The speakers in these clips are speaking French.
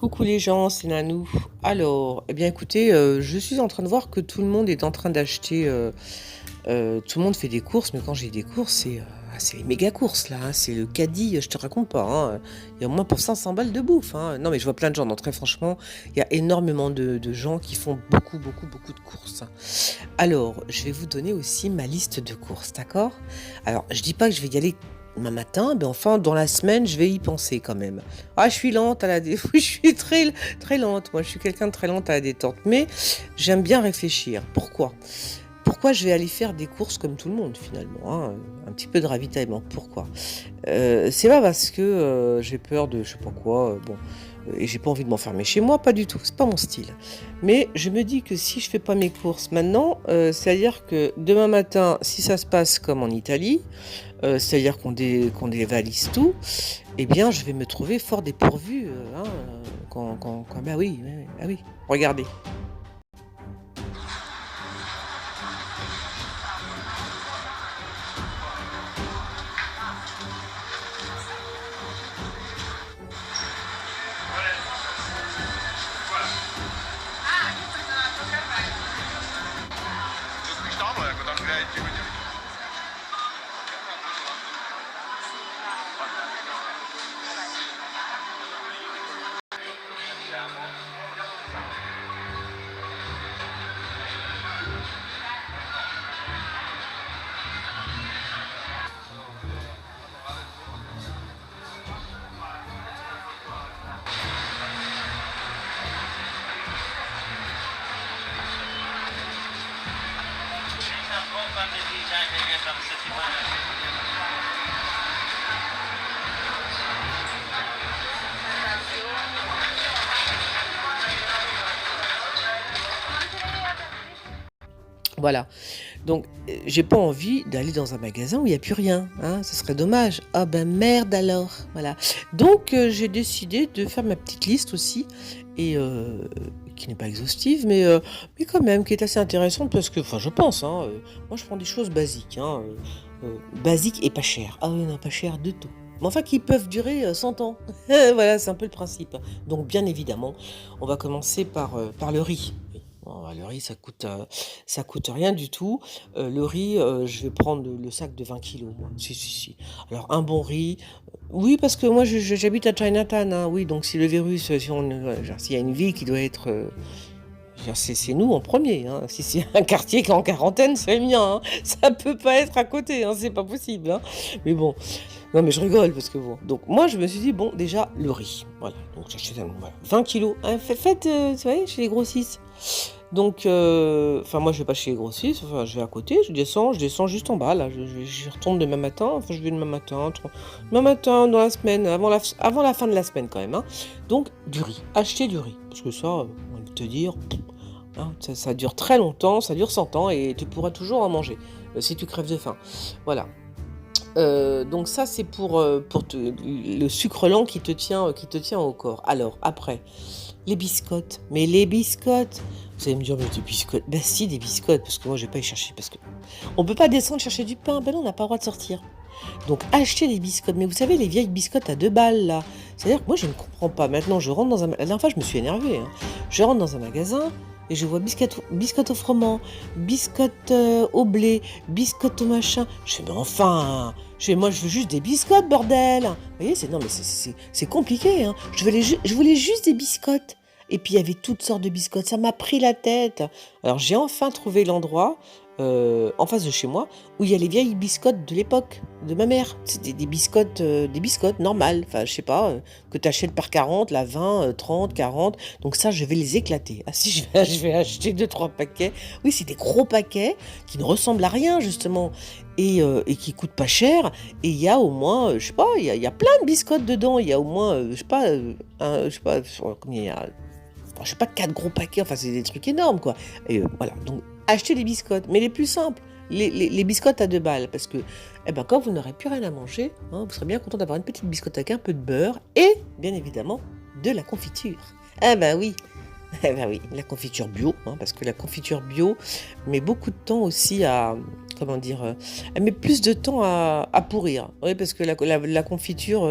Coucou les gens, c'est Nanou. Alors, eh bien écoutez, je suis en train de voir que tout le monde est en train d'acheter, tout le monde fait des courses, mais quand j'ai des courses, c'est les méga courses là, hein, c'est le caddie, je te raconte pas, hein, il y a au moins pour 500 balles de bouffe, hein. Non mais je vois plein de gens, non très franchement, il y a énormément de gens qui font beaucoup, beaucoup, beaucoup de courses, hein. Alors, je vais vous donner aussi ma liste de courses, d'accord? Alors, je dis pas que je vais y aller demain matin, mais enfin, dans la semaine, je vais y penser quand même. Ah, je suis lente à la dé... Oui, je suis très, très lente. Moi, je suis quelqu'un de très lente à la détente. Mais j'aime bien réfléchir. Pourquoi? Pourquoi je vais aller faire des courses comme tout le monde, finalement, hein, un petit peu de ravitaillement. Pourquoi? C'est pas parce que j'ai peur de je sais pas quoi, bon, et j'ai pas envie de m'enfermer chez moi, pas du tout, c'est pas mon style. Mais je me dis que si je fais pas mes courses maintenant, c'est-à-dire que demain matin, si ça se passe comme en Italie, c'est-à-dire qu'on dévalise tout, eh bien je vais me trouver fort dépourvue, hein, bah oui, ouais, ah oui, regardez. Voilà. Donc, j'ai pas envie d'aller dans un magasin où il y a plus rien, hein, ce serait dommage. Ah ben merde alors, voilà. Donc, j'ai décidé de faire ma petite liste aussi et qui n'est pas exhaustive, mais quand même qui est assez intéressante parce que, enfin, je pense, hein, moi je prends des choses basiques, hein, basiques et pas chères. Ah oui, non, pas chères du tout. Mais enfin, qui peuvent durer 100 ans. Voilà, c'est un peu le principe. Donc, bien évidemment, on va commencer par le riz. Oui. Bon, bah, le riz, ça coûte rien du tout. Le riz, je vais prendre le sac de 20 kilos, moi. Si, si, si. Alors, un bon riz. Oui, parce que moi, j'habite à Chinatown, hein. Oui, donc si le virus, si on, genre, s'il y a une ville qui doit être. Je veux dire, c'est nous en premier, hein. Si c'est un quartier qui est en quarantaine, c'est le mien, hein. Ça peut pas être à côté, hein. C'est pas possible, hein. Mais bon. Non, mais je rigole parce que bon. Donc, moi, je me suis dit, bon, déjà, le riz. Voilà. Donc, j'achète voilà, 20 kilos. Hein, faites, vous voyez, chez les grossistes. Donc, enfin, moi, je vais pas chez les grossistes. Enfin, je vais à côté, je descends juste en bas. Là, j'y retourne demain matin. Enfin, je vais demain matin, dans la semaine, avant la fin de la semaine quand même, hein. Donc, du riz. Acheter du riz. Parce que ça, on va te dire, hein, ça dure très longtemps, ça dure 100 ans et tu pourras toujours en manger si tu crèves de faim. Voilà. Donc ça c'est le sucre lent qui te tient au corps. Alors après, les biscottes. Mais les biscottes, vous allez me dire mais des biscottes. Ben si des biscottes parce que moi je vais pas y chercher parce que on peut pas descendre chercher du pain. Ben non on n'a pas le droit de sortir. Donc acheter des biscottes. Mais vous savez les vieilles biscottes à 2 balles là. C'est-à-dire que moi je ne comprends pas. Maintenant je rentre dans un. La dernière fois je me suis énervée, hein. Je rentre dans un magasin. Et je vois biscottes au froment, biscottes au blé, biscottes au machin. Je fais, mais enfin, moi je veux juste des biscottes, bordel. Vous voyez, non, mais c'est compliqué, hein. Je voulais juste des biscottes. Et puis il y avait toutes sortes de biscottes, ça m'a pris la tête. Alors j'ai enfin trouvé l'endroit, en face de chez moi, où il y a les vieilles biscottes de l'époque, de ma mère. C'était des biscottes normales, enfin je sais pas, que tu achètes par 40, la 20, 30, 40. Donc ça, je vais les éclater. Ah si, je vais acheter deux trois paquets. Oui, c'est des gros paquets qui ne ressemblent à rien, justement, et qui coûtent pas cher. Et il y a au moins, je sais pas, il y a plein de biscottes dedans. Il y a au moins, je sais pas, je sais pas, combien il y a, enfin, je sais pas, 4 gros paquets. Enfin, c'est des trucs énormes, quoi. Et voilà, donc acheter des biscottes, mais les plus simples. Les biscottes à 2 balles, parce que quand vous n'aurez plus rien à manger, hein, vous serez bien content d'avoir une petite biscotte avec un peu de beurre et, bien évidemment, de la confiture. Ah bah oui, ah bah oui, la confiture bio, hein, parce que la confiture bio met beaucoup de temps aussi à, comment dire, elle met plus de temps à pourrir. Oui, parce que la confiture,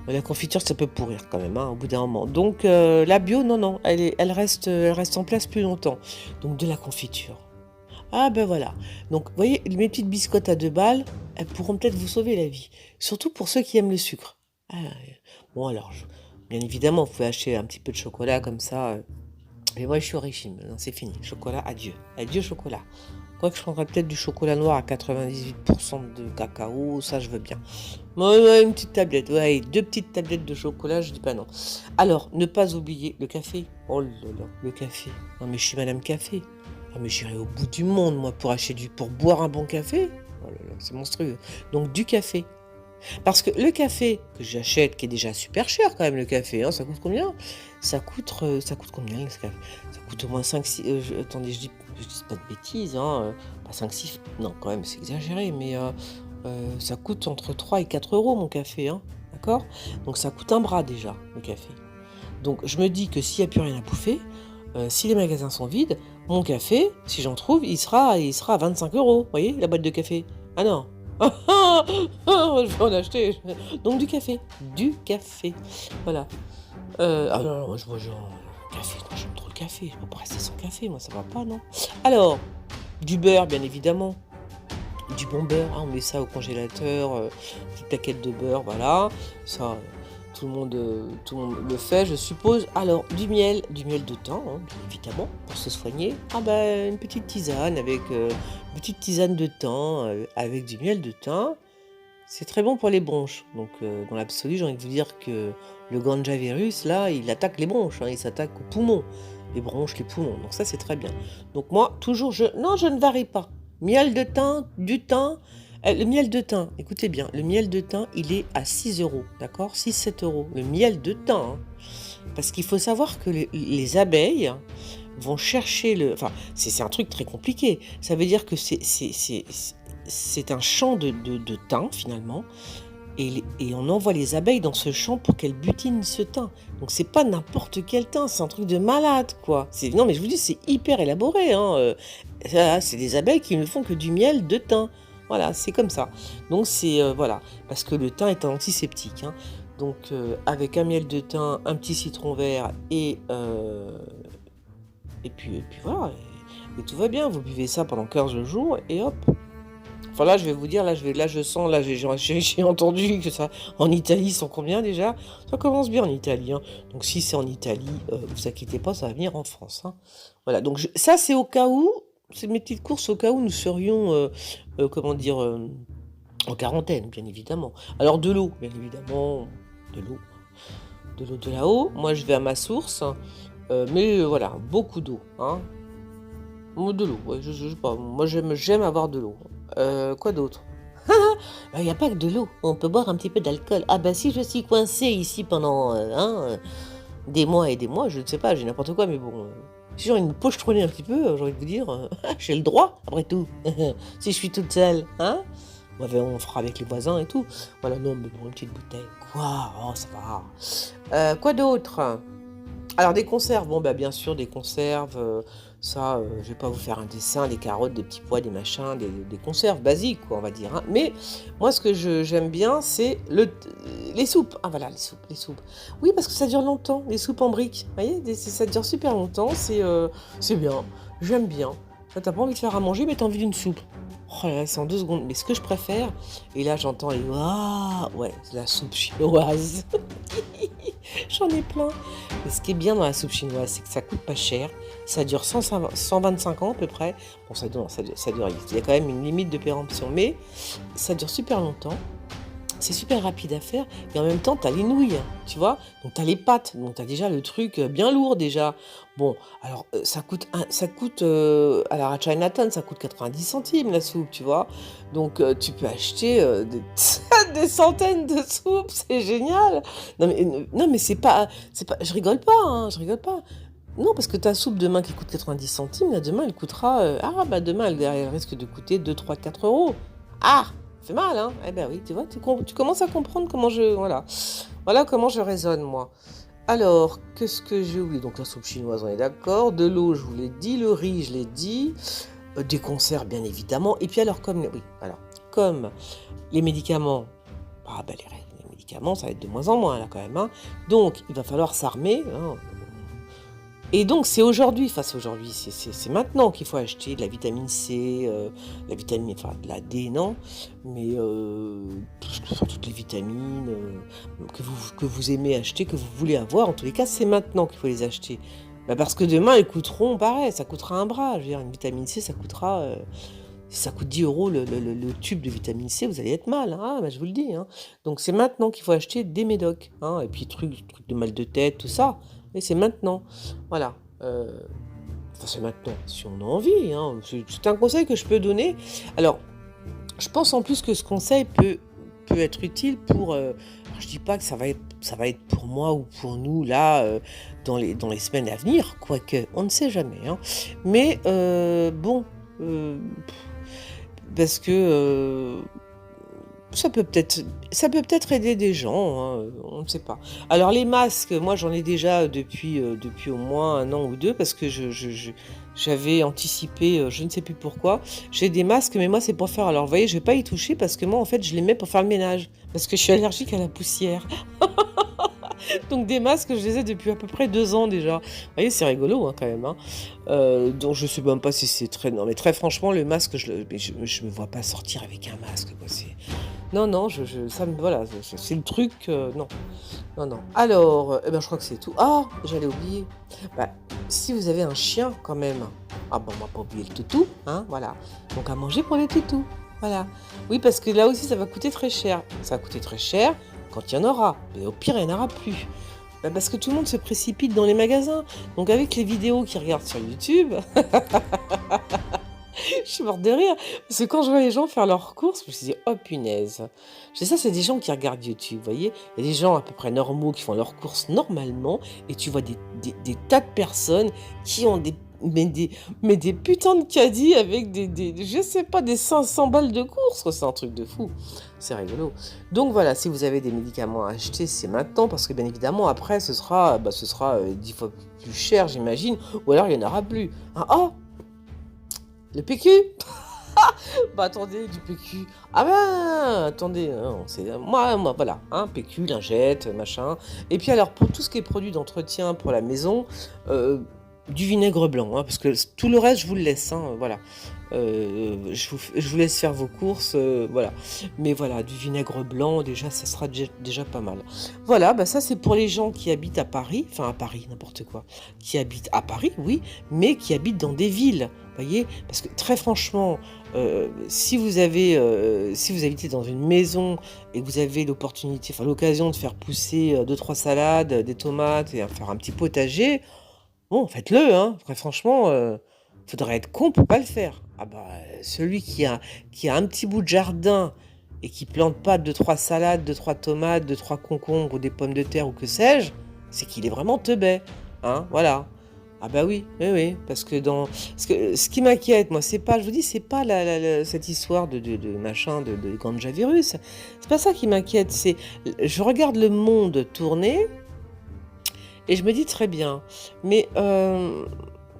La confiture, ça peut pourrir quand même, hein, au bout d'un moment. Donc, la bio, non, non, elle reste en place plus longtemps. Donc, de la confiture. Ah ben voilà. Donc, vous voyez, mes petites biscottes à 2 balles, elles pourront peut-être vous sauver la vie. Surtout pour ceux qui aiment le sucre. Ah, bon, alors, bien évidemment, vous pouvez acheter un petit peu de chocolat comme ça. Mais moi, je suis au régime. Non, c'est fini. Chocolat, adieu. Adieu, chocolat. Quoique je prendrais peut-être du chocolat noir à 98% de cacao, ça je veux bien. Ouais, une petite tablette, ouais, 2 petites tablettes de chocolat, je dis pas non. Alors, ne pas oublier le café. Oh là là, le café. Non mais je suis Madame Café. Ah mais j'irai au bout du monde, moi, pour boire un bon café. Oh là là, c'est monstrueux. Donc du café. Parce que le café que j'achète, qui est déjà super cher quand même, le café, hein, ça coûte combien? Ça coûte combien le café? Ça coûte au moins 5 6 attendez, je dis pas de bêtises, hein, pas 5 6 non, quand même, c'est exagéré, mais ça coûte entre 3 et 4 euros mon café, hein, d'accord? Donc ça coûte un bras déjà, le café. Donc je me dis que s'il n'y a plus rien à bouffer, si les magasins sont vides, mon café, si j'en trouve, il sera à 25 euros. Vous voyez, la boîte de café. Ah non. Je vais en acheter. Donc du café. Du café. Voilà. Ah non, non, moi je bois genre café. Non, j'aime trop le café. Je peux pas rester sans café, moi ça va pas, non. Alors, du beurre, bien évidemment. Du bon beurre. Ah, on met ça au congélateur. Petite plaquette de beurre, voilà. Ça, tout le monde le fait, je suppose. Alors, du miel de thym, hein, bien évidemment, pour se soigner. Ah ben, une petite tisane de thym avec du miel de thym. C'est très bon pour les bronches. Donc, dans l'absolu, j'ai envie de vous dire que le ganja virus, là, il attaque les bronches, hein, il s'attaque aux poumons, les bronches, les poumons. Donc ça, c'est très bien. Donc moi, toujours, non, je ne varie pas. Miel de thym, du thym. Le miel de thym, écoutez bien, le miel de thym, il est à 6 euros, d'accord? 6 7 euros. Le miel de thym, hein. Parce qu'il faut savoir que les abeilles vont chercher le... Enfin, c'est un truc très compliqué. Ça veut dire que c'est un champ de thym, finalement, et on envoie les abeilles dans ce champ pour qu'elles butinent ce thym. Donc c'est pas n'importe quel thym, c'est un truc de malade, quoi. Non mais je vous dis, c'est hyper élaboré, hein. C'est des abeilles qui ne font que du miel de thym. Voilà, c'est comme ça. Donc voilà, parce que le thym est un antiseptique, hein. Donc avec un miel de thym, un petit citron vert et puis voilà, et tout va bien. Vous buvez ça pendant 15 jours et hop. Enfin là, je vais vous dire, je sens, là, j'ai entendu que ça, en Italie, ils sont combien déjà? Ça commence bien en Italie, hein. Donc si c'est en Italie, vous inquiétez pas, ça va venir en France, hein. Voilà, donc ça c'est au cas où, c'est mes petites courses au cas où nous serions, comment dire, en quarantaine, bien évidemment. Alors de l'eau, bien évidemment, de l'eau, de là-haut. Moi, je vais à ma source, hein, mais voilà, beaucoup d'eau, hein. De l'eau, ouais, je sais pas. Moi, j'aime avoir de l'eau. Quoi d'autre? Il n'y a pas que de l'eau. On peut boire un petit peu d'alcool. Ah bah si je suis coincée ici pendant des mois et des mois, je ne sais pas, j'ai n'importe quoi, mais bon. Si j'ai envie de me pochetronner un petit peu, j'ai envie de vous dire, j'ai le droit, après tout. Si je suis toute seule, hein? Ouais, ben, on fera avec les voisins et tout. Voilà, non, mais bon, une petite bouteille. Quoi? Oh, ça va. Quoi d'autre? Alors des conserves, bon bah bien sûr des conserves, ça, je vais pas vous faire un dessin, des carottes, des petits pois, des machins, des conserves basiques quoi, on va dire, hein. Mais moi ce que j'aime bien, c'est les soupes. Ah voilà, les soupes. Oui, parce que ça dure longtemps, les soupes en briques. Vous voyez, ça dure super longtemps, c'est bien, j'aime bien. T'as pas envie de faire à manger, mais t'as envie d'une soupe. Oh là là, c'est en 2 secondes. Mais ce que je préfère, et là j'entends les waouh, ouais, la soupe chinoise. J'en ai plein. Mais ce qui est bien dans la soupe chinoise, c'est que ça coûte pas cher. Ça dure 125 ans à peu près. Bon, ça dure, il y a quand même une limite de péremption, mais ça dure super longtemps. C'est super rapide à faire et en même temps, tu as les nouilles, tu vois. Donc, tu as les pâtes. Donc, tu as déjà le truc bien lourd déjà. Bon, alors, alors à Chinatown, ça coûte 90 centimes la soupe, tu vois. Donc, tu peux acheter des centaines de soupes. C'est génial. Non, mais je rigole pas, hein, je rigole pas. Non, parce que ta soupe demain qui coûte 90 centimes, là, demain, elle coûtera... demain, elle risque de coûter 2, 3, 4 euros. Ah! Ça fait mal, hein? Eh ben oui, tu vois, tu commences à comprendre comment voilà. Voilà comment je raisonne, moi. Alors, qu'est-ce que j'ai oublié? Donc, la soupe chinoise, on est d'accord. De l'eau, je vous l'ai dit. Le riz, je l'ai dit. Des conserves, bien évidemment. Et puis, alors, comme les médicaments, médicaments, ça va être de moins en moins là quand même, hein. Donc il va falloir s'armer, hein. Et donc c'est aujourd'hui, enfin c'est aujourd'hui, c'est maintenant qu'il faut acheter de la vitamine C, la vitamine, enfin de la D non, mais enfin, toutes les vitamines que vous aimez acheter, que vous voulez avoir, en tous les cas c'est maintenant qu'il faut les acheter. Bah, parce que demain ils coûteront pareil, ça coûtera un bras. Je veux dire, une vitamine C ça coûtera, si ça coûte 10 € le tube de vitamine C, vous allez être mal, hein, bah, je vous le dis, hein. Donc c'est maintenant qu'il faut acheter des médocs, hein, et puis trucs de mal de tête, tout ça, mais c'est maintenant. Voilà. Enfin, c'est maintenant, si on a envie, hein. C'est un conseil que je peux donner. Alors, je pense en plus que ce conseil peut être utile pour. Alors, je dis pas que ça va être pour moi ou pour nous là dans les semaines à venir, quoique on ne sait jamais, hein. Mais bon, parce que ça peut peut-être aider des gens, hein, on ne sait pas. Alors les masques, moi j'en ai déjà depuis au moins un an ou deux parce que j'avais anticipé, je ne sais plus pourquoi. J'ai des masques, mais moi c'est pour faire. Alors vous voyez, je vais pas y toucher parce que moi en fait je les mets pour faire le ménage parce que je suis allergique à la poussière. Donc des masques, je les ai depuis à peu près 2 ans déjà. Vous voyez, c'est rigolo hein, quand même, hein. Donc je sais même pas si c'est très... Non mais très franchement, le masque, je me vois pas sortir avec un masque, quoi. Non, non, ça me... Voilà, c'est le truc... non, non, non. Alors, eh ben, je crois que c'est tout. Ah, j'allais oublier. Bah, si vous avez un chien quand même... Ah bon, on va pas oublier le toutou, hein, voilà. Donc à manger pour les toutous, voilà. Oui, parce que là aussi, ça va coûter très cher. Ça va coûter très cher quand il y en aura. Mais au pire, il n'y en aura plus. Bah, parce que tout le monde se précipite dans les magasins. Donc avec les vidéos qu'ils regardent sur YouTube... Je suis morte de rire. Parce que quand je vois les gens faire leurs courses, je me suis dit, oh punaise. Je dis ça, c'est des gens qui regardent YouTube, vous voyez. Il y a des gens à peu près normaux qui font leurs courses normalement. Et tu vois des tas de personnes qui ont mais des putains de caddies avec je sais pas, des 500 balles de courses. C'est un truc de fou. C'est rigolo. Donc voilà, si vous avez des médicaments à acheter, c'est maintenant. Parce que bien évidemment, après, ce sera 10 fois plus cher, j'imagine. Ou alors, il n'y en aura plus. Ah, oh, le PQ. Bah attendez, du PQ. Ah ben, attendez, hein, moi, voilà, hein, PQ, lingette, machin. Et puis alors, pour tout ce qui est produit d'entretien pour la maison, du vinaigre blanc, hein, parce que tout le reste, je vous le laisse, hein, voilà. Je vous laisse faire vos courses, voilà. Mais voilà, du vinaigre blanc, déjà, ça sera déjà pas mal. Voilà, bah ça c'est pour les gens qui habitent à Paris, enfin à Paris, n'importe quoi, qui habitent à Paris, oui, mais qui habitent dans des villes, voyez, parce que très franchement, si vous habitez dans une maison et que vous avez l'opportunité, enfin l'occasion de faire pousser 2-3 salades, des tomates et faire un petit potager, bon, faites-le, hein. Très franchement, faudrait être con pour pas le faire. Ah bah, celui qui a un petit bout de jardin et qui plante pas 2-3 salades, 2-3 tomates, 2-3 concombres ou des pommes de terre ou que sais-je, c'est qu'il est vraiment teubé, hein, voilà. Ah bah oui, oui, oui, parce que ce qui m'inquiète, moi, c'est pas, je vous dis, c'est pas cette histoire de machin, de ganja virus. C'est pas ça qui m'inquiète, je regarde le monde tourner et je me dis très bien, mais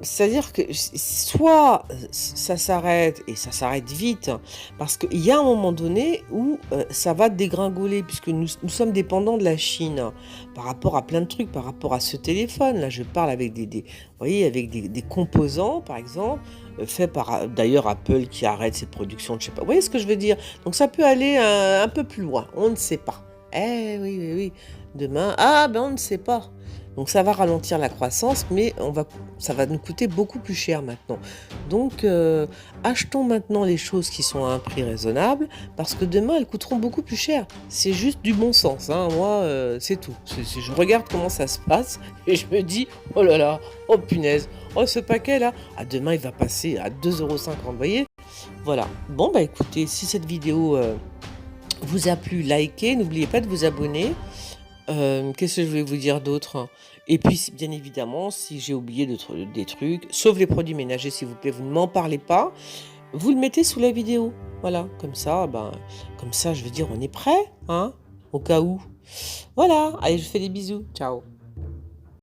c'est-à-dire que soit ça s'arrête et ça s'arrête vite, hein, parce qu'il y a un moment donné où ça va dégringoler, puisque nous sommes dépendants de la Chine, hein, par rapport à plein de trucs, par rapport à ce téléphone. Là, je parle avec vous voyez, avec des composants, par exemple, faits par d'ailleurs Apple qui arrête ses productions, je sais pas. Vous voyez ce que je veux dire? Donc ça peut aller un peu plus loin, on ne sait pas. Eh oui, oui, oui. Demain, ah ben on ne sait pas. Donc ça va ralentir la croissance, mais ça va nous coûter beaucoup plus cher maintenant. Donc achetons maintenant les choses qui sont à un prix raisonnable, parce que demain elles coûteront beaucoup plus cher. C'est juste du bon sens, hein. Moi c'est tout. Je regarde comment ça se passe et je me dis, oh là là, oh punaise, oh ce paquet là, demain il va passer à 2,50 €, vous voyez. Voilà. Bon bah écoutez, si cette vidéo vous a plu, likez, n'oubliez pas de vous abonner. Qu'est-ce que je voulais vous dire d'autre? Et puis, bien évidemment, si j'ai oublié des trucs, sauf les produits ménagers, s'il vous plaît, vous ne m'en parlez pas. Vous le mettez sous la vidéo. Voilà, comme ça, je veux dire, on est prêt, hein, au cas où. Voilà, allez, je vous fais des bisous. Ciao.